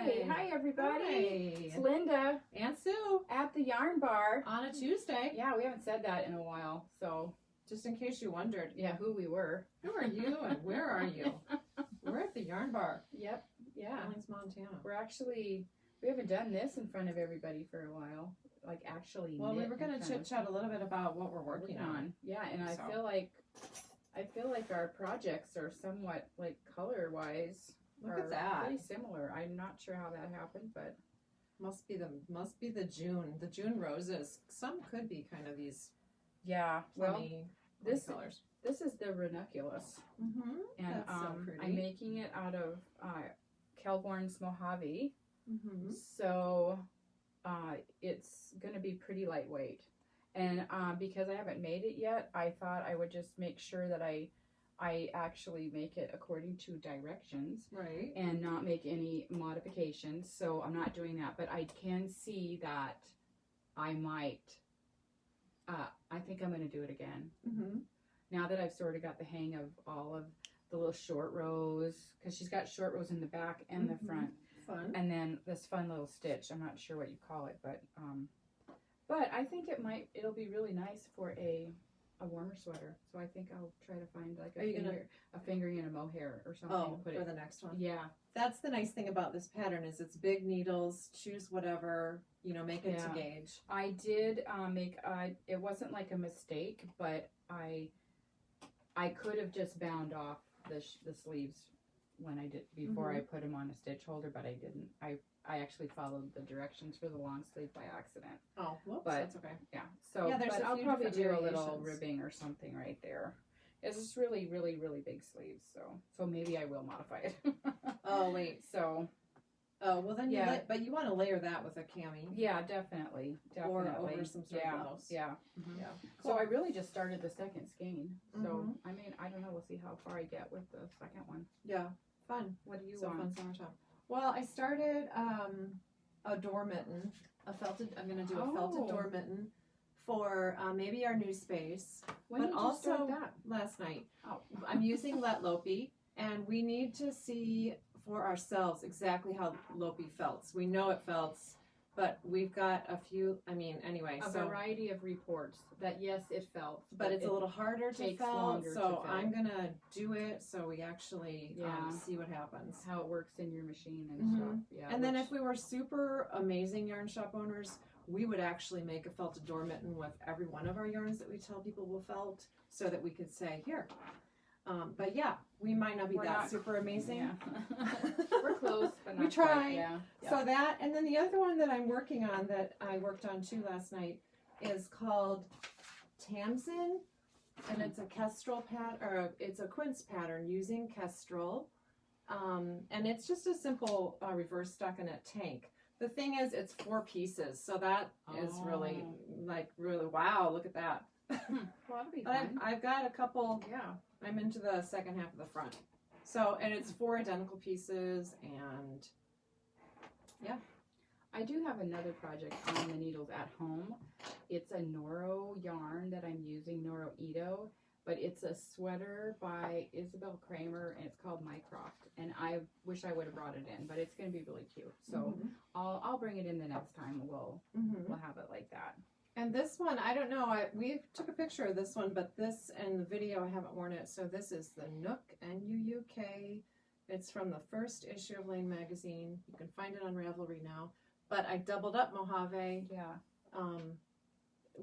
Hi everybody. Hi. It's Linda And Sue at the Yarn Bar. on a Tuesday. Yeah, we haven't said that in a while, so Just in case you wondered, yeah, who we were. who are you and where are you? We're at the Yarn Bar, Yep. Yeah. Billings, Montana. We haven't done this in front of everybody for a while. Like actually. Well, we knit were in going to front chit of chat a little bit about what we're working on. Yeah, and So. I feel like our projects are somewhat like color wise. Look at that. Pretty similar. I'm not sure how that happened, but Must be the June roses. Some could be kind of these yeah. Well, funny this colors. this is the ranunculus. Mm-hmm. And That's so pretty. I'm making it out of Kelborn's Mojave, Mm-hmm. so it's gonna be pretty lightweight. And because I haven't made it yet, I thought I would just make sure that I actually make it according to directions Right. and not make any modifications. So I'm not doing that, but I can see that I might. I think I'm gonna do it again. Mm-hmm. Now that I've sort of got the hang of all of the little short rows, because she's got short rows in the back and the front, Fun. and then this fun little stitch. I'm not sure what you call it, but I think it'll be really nice for a warmer sweater. So I think I'll try to find like a fingering and a mohair or something Oh, to put for it. the next one. Yeah, That's the nice thing about this pattern is it's big needles. Choose whatever, make it to Yeah. gauge. I did make it wasn't like a mistake, but I could have just bound off the sleeves when I did before I put them on a stitch holder, but I didn't. I actually followed the directions for the long sleeve by accident. Oh, whoops, But- that's okay. Yeah, so Yeah, there's but a I'll few probably do different a little variations. ribbing or something right there. It's just really, really, really big sleeves, so maybe I will modify it. Oh, wait. So Oh, well then Yeah. but you want to layer that with a cami. yeah, definitely. Or over some sort of yeah, blouse. yeah. Yeah. So I really just started the second skein. So Mhm. I mean, I don't know. We'll see how far I get with the second one. Yeah. Fun. What do you So want? fun summertime. Well, I started a door mitten. I'm going to do a felted Oh. door mitten for maybe our new space. When but did you also start that? last night. Oh. I'm using Let Lopi, and we need to see for ourselves exactly how Lopi felts. We know it felts, but we've got a few. Anyway, A variety of reports that yes, it felt, but it's a little harder to takes felt. longer to So felt. I'm gonna do it so we actually Yeah. see what happens. how it works in your machine and Mhm. stuff. Yeah. And then which- if we were super amazing yarn shop owners, we would actually make a felted door mitten with every one of our yarns that we tell people will felt, so that we could say here. But yeah, we might not be We're that not- super amazing. yeah. We're close, but not We try. Quite. Yeah. So that, and then the other one that I'm working on that I worked on too last night is called Tamsin, and it's a kestrel it's a quince pattern using kestrel, and it's just a simple reverse stockinette tank. The thing is, it's 4 pieces, so that is really wow. Look at that. Well, that'll be But fun. I've got a couple. Yeah. I'm into the second half of the front. So, and it's 4 identical pieces, and I do have another project on the needles at home. It's a Noro yarn that I'm using, Noro Ito, but it's a sweater by Isabel Kramer, and it's called Mycroft. And I wish I would have brought it in, but it's going to be really cute. So I'll bring it in the next time. We'll have it like that. And this one, I don't know, we took a picture of this one, but this and the video, I haven't worn it. So this is the Nook, N-U-U-K. It's from the first issue of Lane Magazine. You can find it on Ravelry now. But I doubled up Mojave Yeah.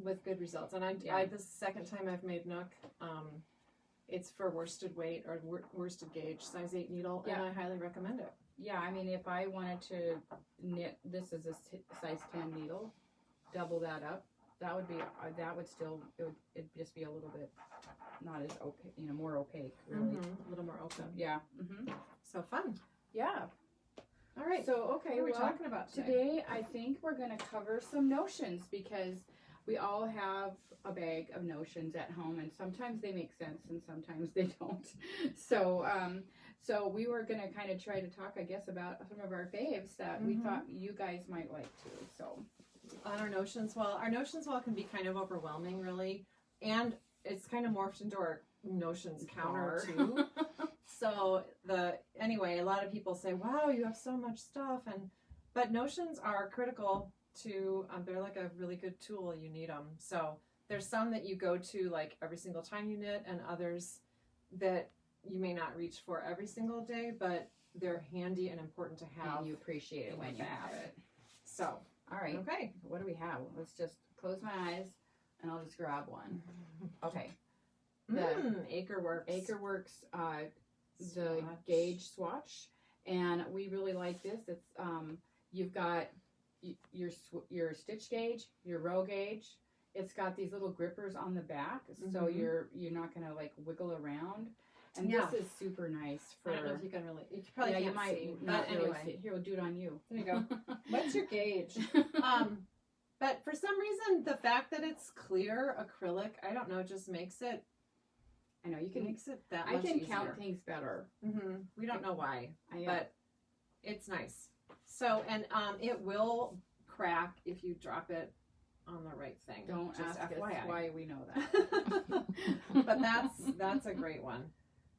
with good results. And Yeah. this is the second time I've made Nook. It's for worsted weight or worsted gauge, size 8 needle, and Yeah. I highly recommend it. Yeah, I mean, if I wanted to knit, this is a size 10 needle, double that up, that would be, it'd just be a little bit, not as opaque, more opaque, really. A little more open. Yeah. So fun. Yeah. All right. So, okay, what are we well, talking about today? today I think we're going to cover some notions because we all have a bag of notions at home, and sometimes they make sense and sometimes they don't. So, so we were going to kind of try to talk, I guess, about some of our faves that we thought you guys might like too. So, On our notions wall can be kind of overwhelming, really, and it's kind of morphed into our notions counter too. So anyway, a lot of people say, "Wow, you have so much stuff," but notions are critical to. They're like a really good tool. You need them. So there's some that you go to like every single time you knit, and others that you may not reach for every single day, but they're handy and important to have. And you appreciate it in when your you have bag. it. So, All right. okay. What do we have? Let's just close my eyes and I'll just grab one. Okay. Acreworks. Acreworks, the Swatch. gauge swatch, and we really like this. It's you've got your stitch gauge, your row gauge. It's got these little grippers on the back, so Mhm. you're not gonna like wiggle around. And Yeah. this is super nice for. I don't know if you can really. You probably yeah, can't you might see. not But really anyway, see it. Here, we'll do it on you. there you go. What's your gauge? But for some reason, the fact that it's clear acrylic, I don't know, just makes it I know you can. makes it that I much can easier. count things better. We don't know why, I, but it's nice. So, and it will crack if you drop it on the right thing. don't just ask us FYI. why we know that. But that's a great one.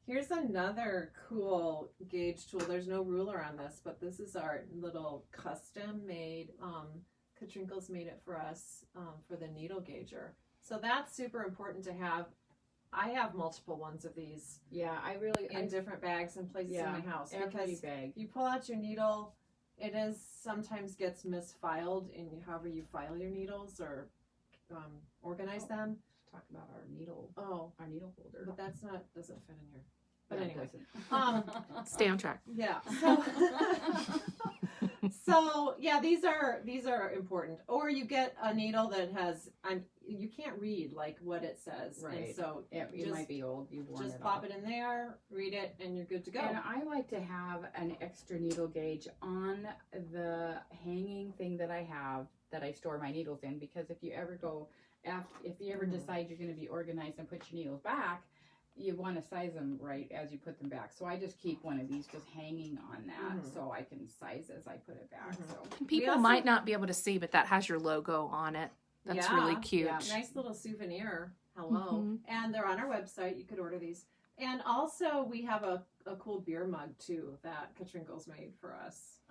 Here's another cool gauge tool. There's no ruler on this, but this is our little custom made. Katrinkles made it for us for the needle gauger. So that's super important to have. I have multiple ones of these Yeah, I really in different bags and places in my house every because bag. you pull out your needle, it is sometimes gets misfiled in however you file your needles or organize them. Talk about our needle holder. But that's not doesn't fit in here. But Yeah, it anyway, doesn't. Stay on track. yeah. So yeah, these are important. Or you get a needle that has you can't read like what it says, Right. and so it just- might be old. You've worn just it pop off. it in there, read it, and you're good to go. And I like to have an extra needle gauge on the hanging thing that I have that I store my needles in, because if you ever decide you're going to be organized and put your needles back, you want to size them right as you put them back. So I just keep one of these just hanging on that so I can size as I put it back. So People also- might not be able to see, but that has your logo on it. That's Yeah, really cute. yeah. Nice little souvenir. Hello. Mhm. And they're on our website. You could order these. And also we have a cool beer mug too that Katrinkles made for us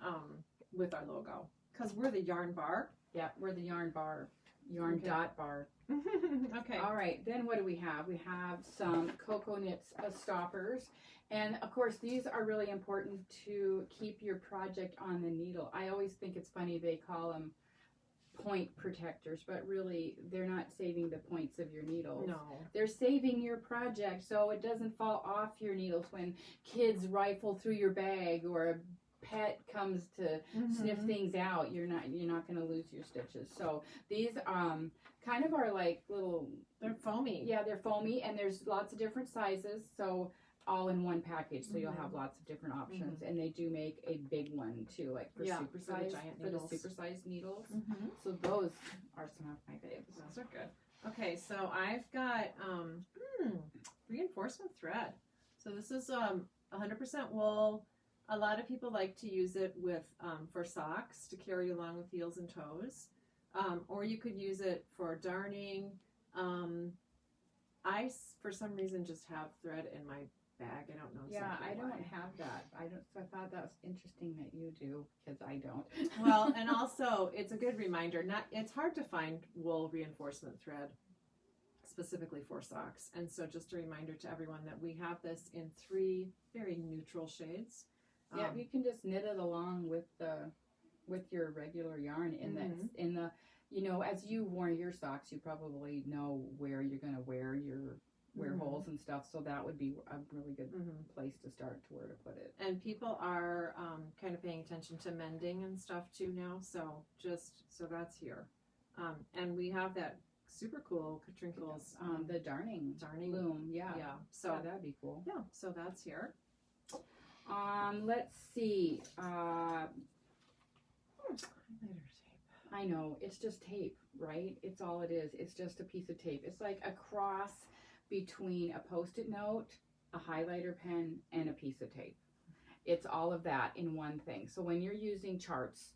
with our logo. Because we're the yarn bar. yeah, we're the yarn bar, yarn Okay. dot bar. Okay. All right, then what do we have? We have some Cocoa Knits stoppers. And of course, these are really important to keep your project on the needle. I always think it's funny they call them point protectors, but really they're not saving the points of your needles. No. They're saving your project so it doesn't fall off your needles when kids rifle through your bag or a pet comes to sniff things out. You're not going to lose your stitches. So these kind of are like little, They're foamy. yeah, they're foamy, and there's lots of different sizes, so all in one package, so you'll have lots of different options. And they do make a big one too, like for Yeah, super for the size, giant for the needles. super sized needles. Mhm. So those are some of my favorites. Those are good. Okay, so I've got reinforcement thread. So this is 100% wool. A lot of people like to use it with for socks to carry along with heels and toes, or you could use it for darning. For some reason, just have thread in my bag. I don't know. Yeah, exactly I don't why. have that. So I thought that was interesting that you do, because I don't. Well, and also it's a good reminder. It's hard to find wool reinforcement thread specifically for socks, and so just a reminder to everyone that we have this in 3 very neutral shades. Yeah, you can just knit it along with your regular yarn in the as you worn your socks, you probably know where you're going to wear your holes and stuff, so that would be a really good place to start to where to put it. And people are kind of paying attention to mending and stuff too now, so that's here. And we have that super cool Katrinkles The darning loom, yeah, so that'd be cool. yeah, so that's here. Let's see. Highlighter tape. I know, it's just tape, right? It's all it is. It's just a piece of tape. It's like a cross between a Post-it note, a highlighter pen, and a piece of tape. It's all of that in one thing. So when you're using charts,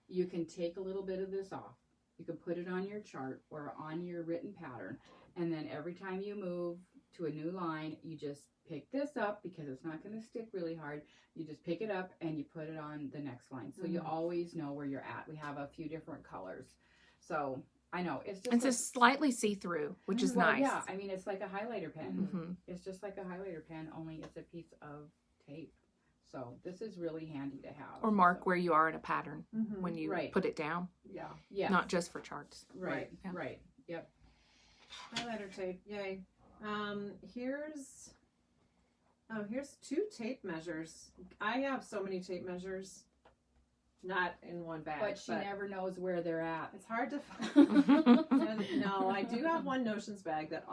you can take a little bit of this off. You can put it on your chart or on your written pattern, and then every time you move to a new line, you just pick this up because it's not going to stick really hard. You just pick it up and you put it on the next line. So you always know where you're at. We have a few different colors. So I know it's just It's a slightly see-through, which is well, nice. Yeah, I mean, it's like a highlighter pen. Mhm. It's just like a highlighter pen, only it's a piece of tape. So this is really handy to have. Or mark so. where you are in a pattern when you Right. put it down, Yeah. Yeah. not just for charts. Right. Yeah. Right. Yep. Highlighter tape, yay. Here's 2 tape measures. I have so many tape measures, not in one bag, But she never knows where they're at. it's hard to find. No, I do have one Notions bag that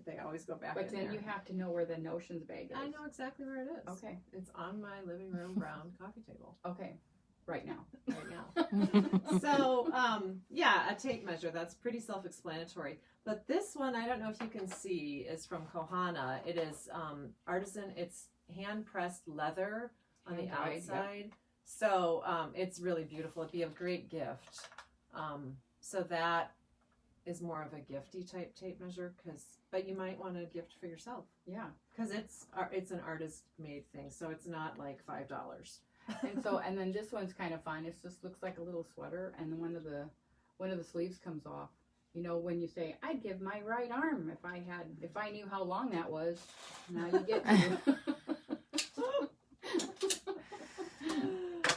they always go back But in then there. you have to know where the Notions bag is. I know exactly where it is. Okay. It's on my living room brown coffee table Okay. Right now. right now. So, a tape measure, that's pretty self-explanatory. But this one, I don't know if you can see, is from Kohana. It is artisan, it's hand-pressed leather on the Hand-dyed, outside. So, it's really beautiful. It'd be a great gift. So that is more of a gifty type tape measure, but you might want a gift for yourself. Yeah. Because it's an artist-made thing, so it's not like $5. And then this one's kind of fun. It just looks like a little sweater, and then one of the sleeves comes off. You know, when you say, "I'd give my right arm if I knew how long that was." Now you get to.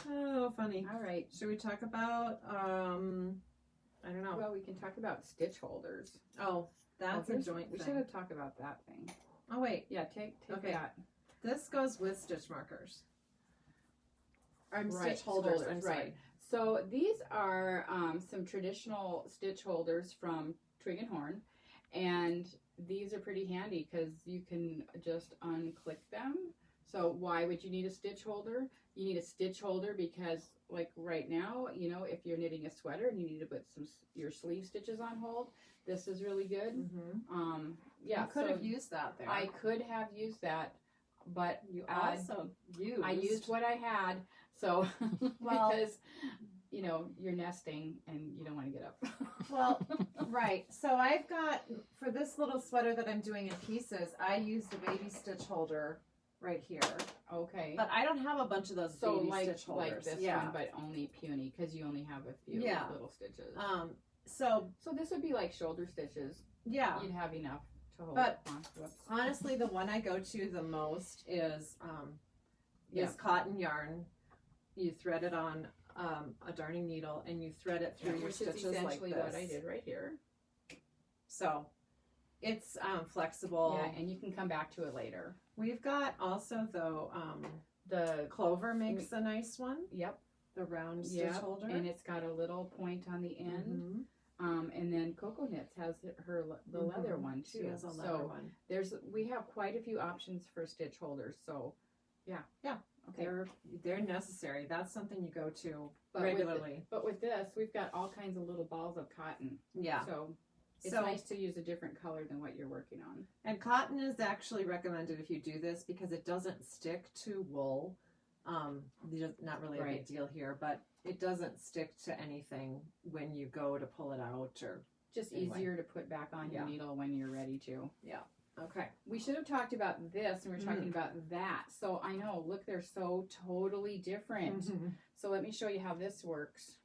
Oh, funny. All right. Should we talk about I don't know. Well, we can talk about stitch holders. Oh, that's a joint We thing. should have talked about that thing. Oh wait, Yeah, take Okay. that. this goes with stitch markers. Right, Stitch holders. I'm sorry. right. So these are some traditional stitch holders from Twig and Horn, and these are pretty handy because you can just unclick them. So why would you need a stitch holder? You need a stitch holder because, like right now, you know, if you're knitting a sweater and you need to put your sleeve stitches on hold, this is really good. Mm-hmm. Yeah, you could so have used that there. I could have used that, but You also used. I used what I had. So Well- because you know you're nesting and you don't want to get up. Well, right. So I've got, for this little sweater that I'm doing in pieces, I used a baby stitch holder right here. Okay. But I don't have a bunch of those So baby like stitch holders. like this yeah. one, but only puny because you only have a few Yeah. little stitches. So So this would be like shoulder stitches. yeah. You'd have enough to hold. But- on. Whoops. Honestly, the one I go to the most is Yeah. cotton yarn. You thread it on a darning needle and you thread it through your Which is stitches like essentially this. what I did right here. So it's flexible. Yeah, and you can come back to it later. We've got also though The Clover makes a nice one. yep, The round stitch yep, holder. and it's got a little point on the end. Mhm. And then Coco Knits has the leather Mhm. one too. She has a leather so one. we have quite a few options for stitch holders. So yeah. Okay. They're necessary. That's something you go to But with regularly. But with this, we've got all kinds of little balls of cotton. Yeah. So it's So nice to use a different color than what you're working on. and cotton is actually recommended if you do this because it doesn't stick to wool. Not really a big Right. deal here, but it doesn't stick to anything when you go to pull it out or Just Anyway. easier to put back on your Yeah. needle when you're ready to. okay. We should have talked about this and we're talking about that. So I know, look, they're so totally different. So let me show you how this works.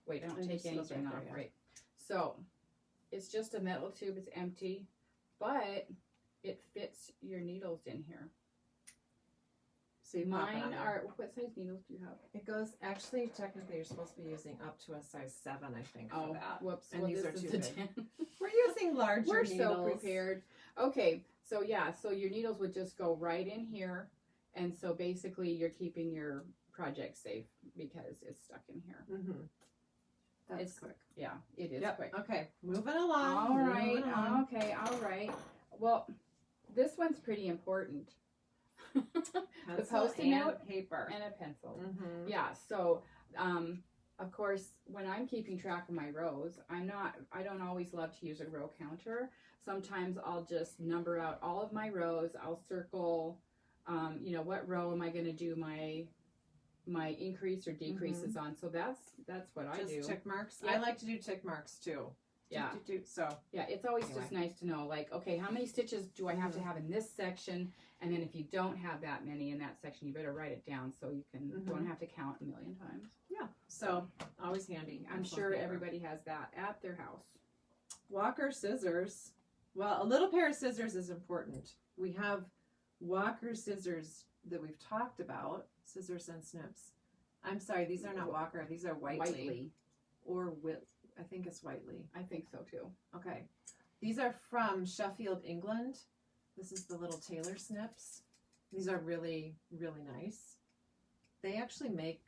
Wait, don't And take just goes anything right off, there, yeah. right? So it's just a metal tube, it's empty, but it fits your needles in here. So you pop it on Mine there. are, what size needles do you have? It goes, actually, technically, you're supposed to be using up to a size 7, I think, for that. Whoops. And well, these this are is too the big. 10. We're using larger We're needles. so prepared. Okay, so yeah, so your needles would just go right in here. And so basically you're keeping your project safe because it's stuck in here. Mm-hmm. That's It's quick. Yeah, it is Yep. quick. Okay, moving along. All moving right. along. Okay. All right. Well, this one's pretty important. Pencil Post-it and note paper. And a pencil. Mm-hmm. Yeah. So, of course, when I'm keeping track of my rows, I don't always love to use a row counter. Sometimes I'll just number out all of my rows. I'll circle, what row am I going to do my increase or decreases on. So that's what I do. Just tick marks. Yep. I like to do tick marks too. Yeah. So Yeah, it's always just nice to know, like, okay, how many stitches do I have to have in this section? And then if you don't have that many in that section, you better write it down so you can don't have to count a million times. yeah, so always handy. I'm Excellent sure paper. everybody has that at their house. Walker scissors. Well, a little pair of scissors is important. We have Walker scissors that we've talked about, scissors and snips. I'm sorry, these are not Walker. These are Whiteley. Or I think it's Whiteley. I think so too. Okay. These are from Sheffield, England. This is the little tailor snips. These are really, really nice. They actually make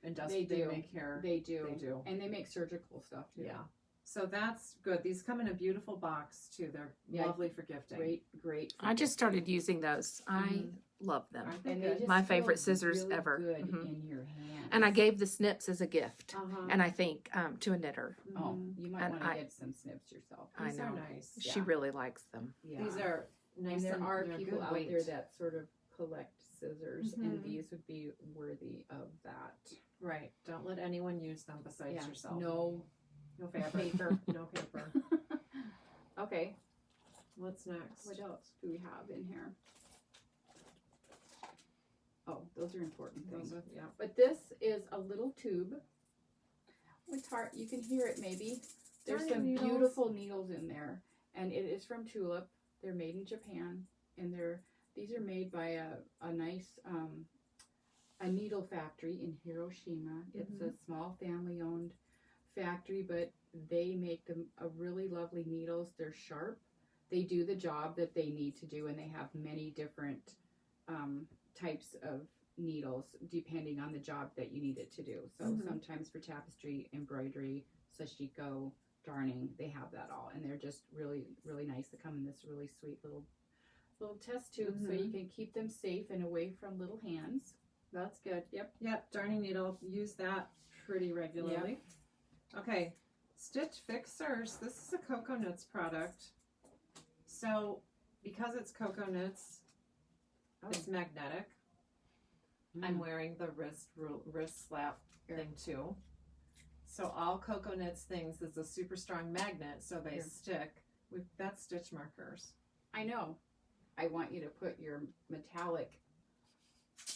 industrial. They do. Make hair. They do. They do. And they make surgical stuff too. Yeah. So that's good. These come in a beautiful box too. They're lovely for gifting. Great. I just started using those. I love them. Aren't they And good? they just My feel favorite scissors really ever. good Mhm. in your hands. And I gave the snips as a gift. Uh-huh. And I think to a knitter. Oh, Mhm. you might And want to I- get some snips yourself. I These are know. nice. She Yeah. really likes them. Yeah. These are nice. And there are they're people good out weight. there that sort of collect scissors, Mhm. and these would be worthy of that. Right. Don't let anyone use them besides Yeah. yourself. No No paper. paper. No paper. Okay. What's next? What else do we have in here? Oh, those are important things. Those are- yeah. But this is a little tube. It's hard. You can hear it maybe. There's Darning some needles. beautiful needles in there, and it is from Tulip. They're made in Japan, and these are made by a nice a needle factory in Hiroshima. It's a small family-owned factory, but they make them a really lovely needles. They're sharp. They do the job that they need to do, and they have many different types of needles depending on the job that you need it to do. So sometimes for tapestry, embroidery, sashiko, darning, they have that all, and they're just really, really nice. They come in this really sweet little test tube, so you can keep them safe and away from little hands. That's good. Yep. Yep. Darning needle. Use that pretty regularly. Okay. Stitch Fixers. This is a Cocoa Knits product. So because it's Cocoa Knits, it's magnetic. I'm wearing the wrist slap thing too. So all Cocoa Knits things is a super strong magnet, so they stick. That's stitch markers. I know. I want you to put your metallic.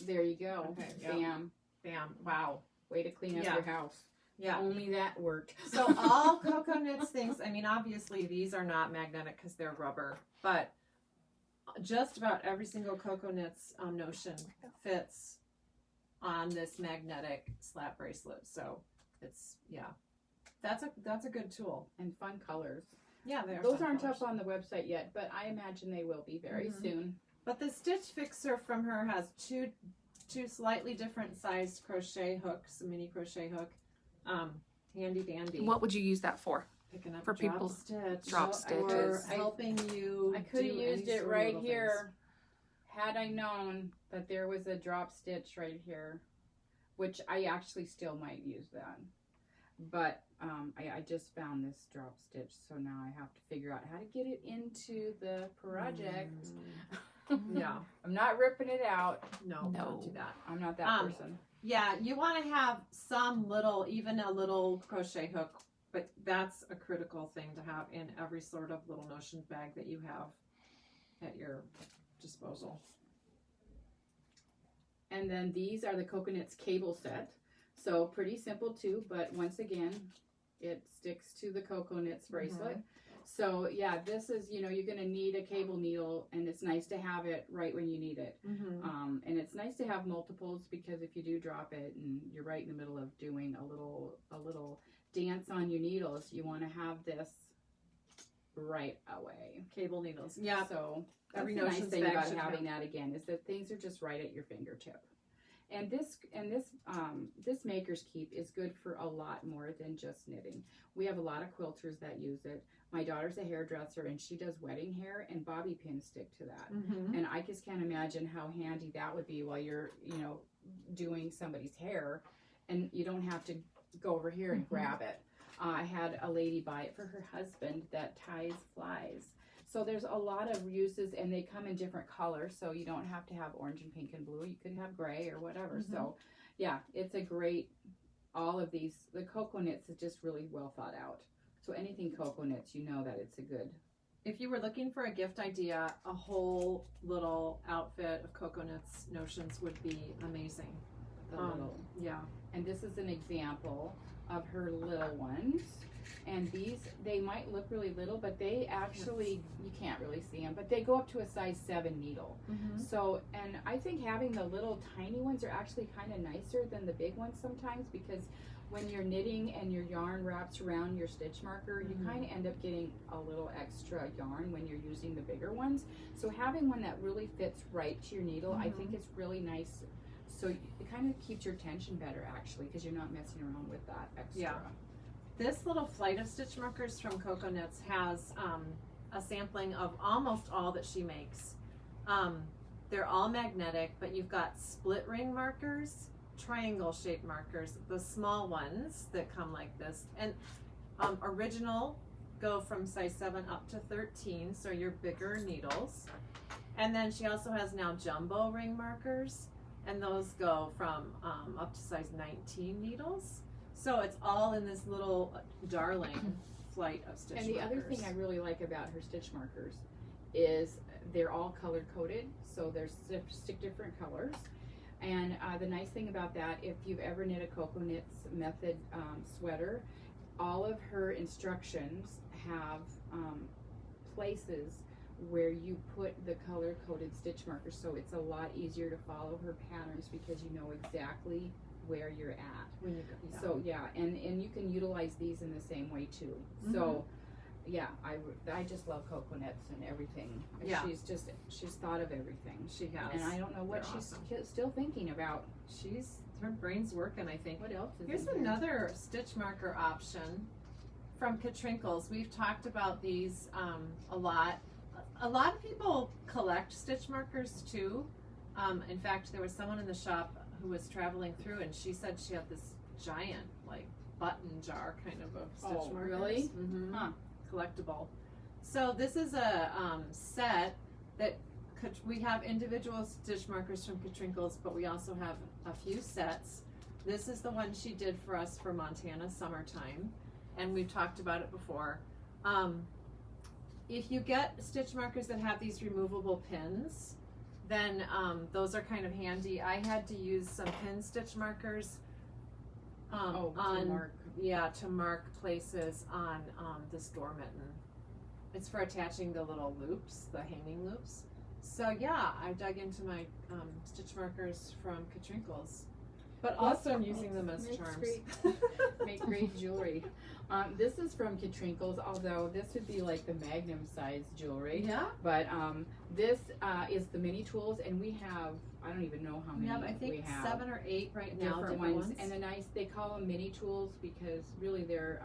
There you go. Okay, yeah. Bam. Bam. Wow. Way to clean up Yeah. your house. Yeah. Only that worked. So all Cocoa Knits things, I mean, obviously these are not magnetic because they're rubber, but just about every single Cocoa Knits notion fits on this magnetic slap bracelet. So it's, that's a good tool. And fun colors. Yeah, they're Those fun aren't colors. up on the website yet, but I imagine they will be very soon. But the Stitch Fixer from her has two slightly different sized crochet hooks, a mini crochet hook. Handy dandy. What would you use that for? Picking up for drop people- stitch, drop or stitches? helping you. I could have do used any it sort of right little here had I known that there was a drop stitch right here, which I actually still might use that. But I just found this drop stitch, so now I have to figure out how to get it into the project. things. Yeah, I'm not ripping it out. no, No. don't do that. I'm not that Um, person. Yeah, you want to have some little, even a little crochet hook, but that's a critical thing to have in every sort of little notion bag that you have at your disposal. And then these are the Cocoa Knits cable set. So pretty simple too, but once again, it sticks to the Cocoa Knits bracelet. So yeah, this is, you're going to need a cable needle, and it's nice to have it right when you need it. And it's nice to have multiples, because if you do drop it and you're right in the middle of doing a little dance on your needles, you want to have this right away. Cable needles. Yeah. So that's Every the nice notions thing bag about should having that again, is that things are just right at your fingertip. And this Maker's Keep is good for a lot more than just knitting. We have a lot of quilters that use it. My daughter's a hairdresser, and she does wedding hair, and bobby pins stick to that. And I just can't imagine how handy that would be while you're, doing somebody's hair, and you don't have to go over here and grab it. I had a lady buy it for her husband that ties flies. So there's a lot of uses, and they come in different colors, so you don't have to have orange and pink and blue. You could have gray or whatever. So yeah, it's a great, all of these, the Cocoa Knits is just really well thought out. So anything coconuts, you know that it's a good. If you were looking for a gift idea, a whole little outfit of coconuts notions would be amazing. The little. Yeah. And this is an example of her little ones. And these, they might look really little, but they actually, you can't really see them, but they go up to a size 7 needle. Mm-hmm. So, and I think having the little tiny ones are actually kind of nicer than the big ones sometimes, because when you're knitting and your yarn wraps around your stitch marker, you Mhm. kind of end up getting a little extra yarn when you're using the bigger ones. So having one that really fits right to your needle, I think is really nice. So it kind of keeps your tension better actually, because you're not messing around with that extra. Yeah. This little flight of stitch markers from Coconuts has a sampling of almost all that she makes. They're all magnetic, but you've got split ring markers, triangle shaped markers, the small ones that come like this, and original go from size 7 up to 13, so your bigger needles. And then she also has now jumbo ring markers, and those go from up to size 19 needles. So it's all in this little darling flight of stitch And the markers. other thing I really like about her stitch markers is they're all color coded, so they're stick different colors. And the nice thing about that, if you've ever knit a Coconuts method sweater, all of her instructions have places where you put the color coded stitch markers, so it's a lot easier to follow her patterns because you know exactly where you're at. when you go, yeah. So yeah, and you can utilize these in the same way too. So yeah, I just love Coconuts and everything. Yeah. She's thought of everything. She has. And I don't know what They're she's awesome. still thinking about. Her brain's working, I think. What else is Here's in here? another stitch marker option from Katrinkles. We've talked about these a lot. A lot of people collect stitch markers too. In fact, there was someone in the shop who was traveling through, and she said she had this giant, like, button jar kind of stitch Oh, markers. really? Mm-hmm. Huh. Collectible. So this is a set that we have individual stitch markers from Katrinkles, but we also have a few sets. This is the one she did for us for Montana summertime, and we've talked about it before. If you get stitch markers that have these removable pins, then those are kind of handy. I had to use some pin stitch markers To mark. to mark places on this door mitten. It's for attaching the little loops, the hanging loops. So yeah, I dug into my stitch markers from Katrinkles, but also I'm using them as Makes charms. Make great jewelry. This is from Katrinkles, although this would be like the Magnum size jewelry. Yeah, But this is the mini tools, and we have, I don't even know how we many have I think we have. 7 or 8 right now. Different Different ones. ones. And the nice, they call them mini tools because really they're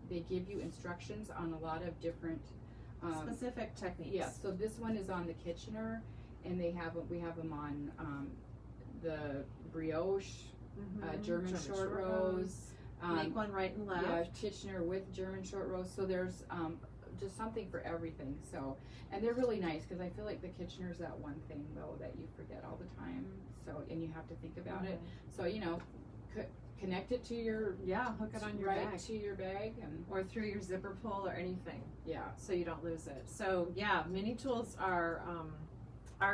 they give you instructions on a lot of different specific techniques. yeah. So this one is on the Kitchener, and we have them on the brioche, Mhm. German short rows. Make one right and left. Yeah, Kitchener with German short rows. So there's just something for everything. So, and they're really nice because I feel like the Kitchener's that one thing though that you forget all the time. So, and you have to think about it. So, you know, connect it to your Yeah, hook it on your right bag. to your bag, and Or through your zipper pull or anything, yeah. so you don't lose it. So yeah, mini tools are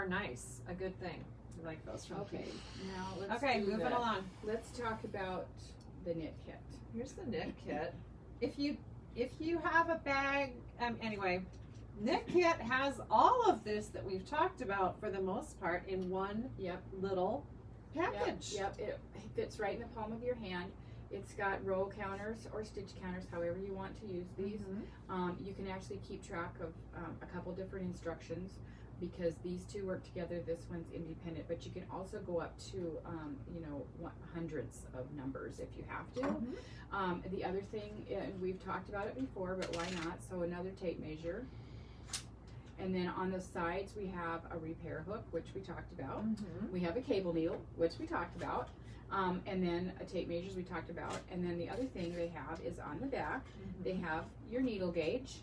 nice, a good thing. I like those from Okay, Katie. now let's Okay, do moving along. Let's talk about the knit kit. Here's the knit kit. If you have a bag, anyway, knit kit has all of this that we've talked about for the most part in one Yep. little package. Yep. It fits right in the palm of your hand. It's got row counters or stitch counters, however you want to use these. Mhm. You can actually keep track of a couple different instructions because these two work together. This one's independent, but you can also go up to hundreds of numbers if you have to. Mhm. The other thing, and we've talked about it before, but why not? So another tape measure. And then on the sides we have a repair hook, which we talked about. Mhm. We have a cable needle, which we talked about. And then a tape measures we talked about. And then the other thing they have is on the back, they have your needle gauge.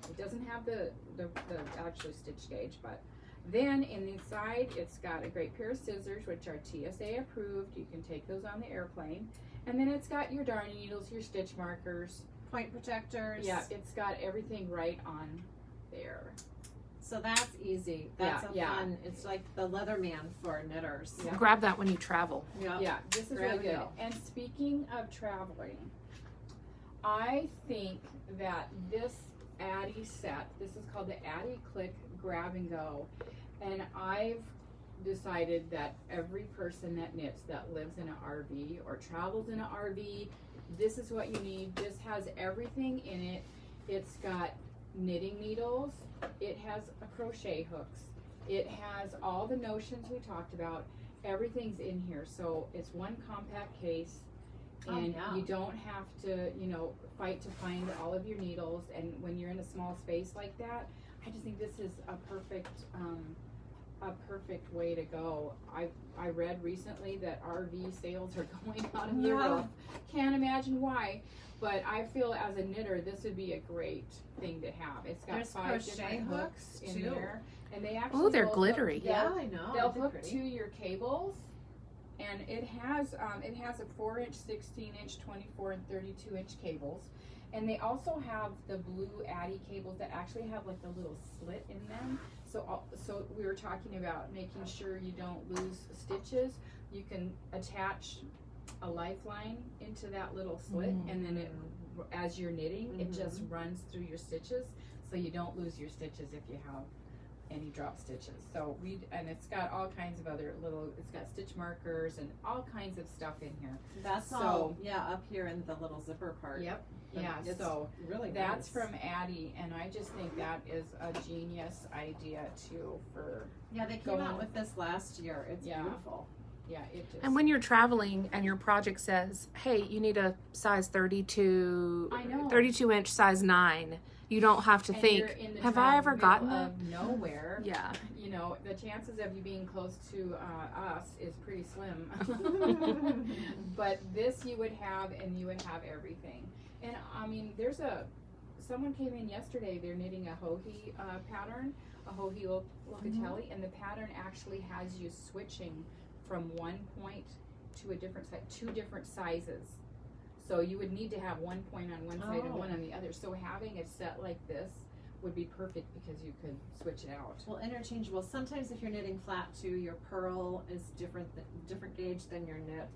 It doesn't have the actual stitch gauge, but then in the side, it's got a great pair of scissors, which are TSA approved. You can take those on the airplane. And then it's got your darning needles, your stitch markers, point protectors. Yeah, it's got everything right on there. So that's easy. That's Yeah. fun. It's like the Leatherman for knitters. Yeah. Grab that when you travel. Yep. Yeah, this is Grab really and good. go. And speaking of traveling, I think that this Addy set, this is called the Addy Click Grab and Go, and I've decided that every person that knits that lives in an RV or travels in an RV, this is what you need. This has everything in it. It's got knitting needles, it has a crochet hooks, it has all the notions we talked about. Everything's in here, so it's one compact case, and yeah. you don't have to, fight to find all of your needles. And when you're in a small space like that, I just think this is a perfect way to go. I read recently that RV sales are going out of Europe. Can't imagine why, but I feel as a knitter this would be a great thing to have. It's got There's 5 crochet different hooks hooks, in too. there, and they actually Oh, they're will glittery. hook- Yeah, they'll- I know. They'll They're hook pretty. to your cables, and it has a 4-inch, 16-inch, 24 and 32-inch cables, and they also have the blue Addy cables that actually have like a little slit in them. So we were talking about making sure you don't lose stitches. You can attach a lifeline into that little slit, and then as you're knitting, it just runs through your stitches, so you don't lose your stitches if you have any drop stitches. So and it's got all kinds of other it's got stitch markers and all kinds of stuff in here. That's all. Yeah, up here in the little zipper part. Yep. But Yeah. it's So really that's nice. from Addy, and I just think that is a genius idea too. Yeah, they came going- out with this last year. It's Yeah. beautiful. Yeah, it just. And when you're traveling and your project says, hey, you need a size 32, I know. 32-inch size 9, you don't have to and think, you're in the have I ever middle gotten that? of nowhere? Yeah. The chances of you being close to us is pretty slim. But this you would have, and you would have everything. And I mean, someone came in yesterday, they're knitting a Hohi pattern, a Hohi Locatelli, and the pattern actually has you switching from one point to a different side, 2 different sizes. So you would need to have one point on one side and one on the other. So having a set like this would be perfect because you could switch it out. Well, interchangeable. Sometimes if you're knitting flat too, your purl is different gauge than your knit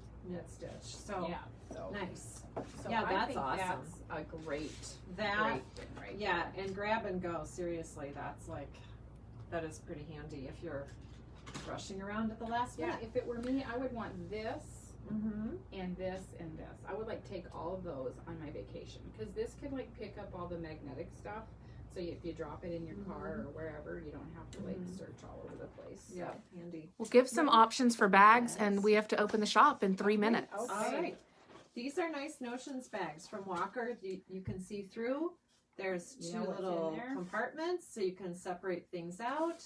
stitch. So Yeah, so nice. So Yeah, I that's think awesome. That's a great That thing right yeah, there. and grab and go. Seriously, that is pretty handy if you're rushing around at the last Yeah, minute. if it were me, I would want this Mm-hmm. and this and this. I would take all of those on my vacation because this could pick up all the magnetic stuff. So if you drop it in your car or wherever, you don't have to search all over the place. Yeah, handy. We'll give some options for bags, and we have to open the shop in 3 minutes. Okay. All right. These are nice Notions bags from Walker. You can see through. There's You 2 know what's in little there? compartments so you can separate things out.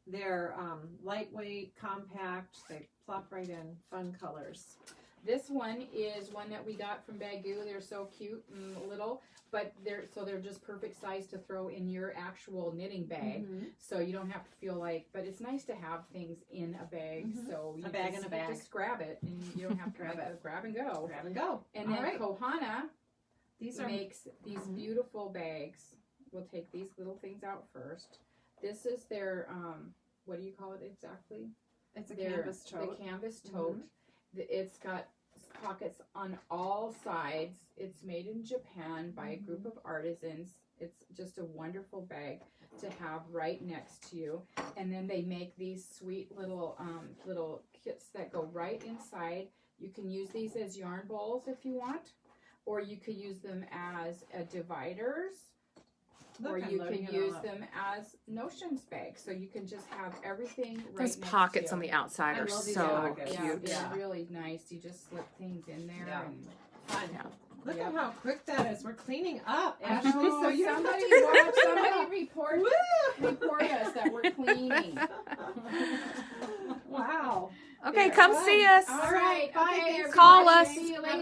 They're lightweight, compact. They plop right in. Fun colors. This one is one that we got from Bagoo. They're so cute and little, but they're just perfect size to throw in your actual knitting bag. Mhm. So you don't have to feel but it's nice to have things in a bag. So you bag just, in a bag. You just grab it and you don't have to Grab it. grab and go. Grab and go. And All then right. Kohana These are makes these beautiful bags. We'll take these little things out first. This is their what do you call it exactly? it's a Their- canvas tote. The canvas tote. It's got pockets on all sides. It's made in Japan by a group of artisans. It's just a wonderful bag to have right next to you. And then they make these sweet little kits that go right inside. You can use these as yarn bowls if you want, or you could use them as dividers. Look, or I'm you loading can it all use up. them as notions bags, so you can just have everything right Those next pockets to on you. the outside I are love these so pockets. Yeah, cute. they're Yeah. really nice. You just slip things in there. Yeah. And Fun. Yeah. Look Yep. at how quick that is. We're cleaning up, I Ashley. know, So you somebody have to somebody report Woo! us that we're cleaning. Wow. Okay, There. come see us. All right, Bye, okay, thanks for Call everybody. us. See you later.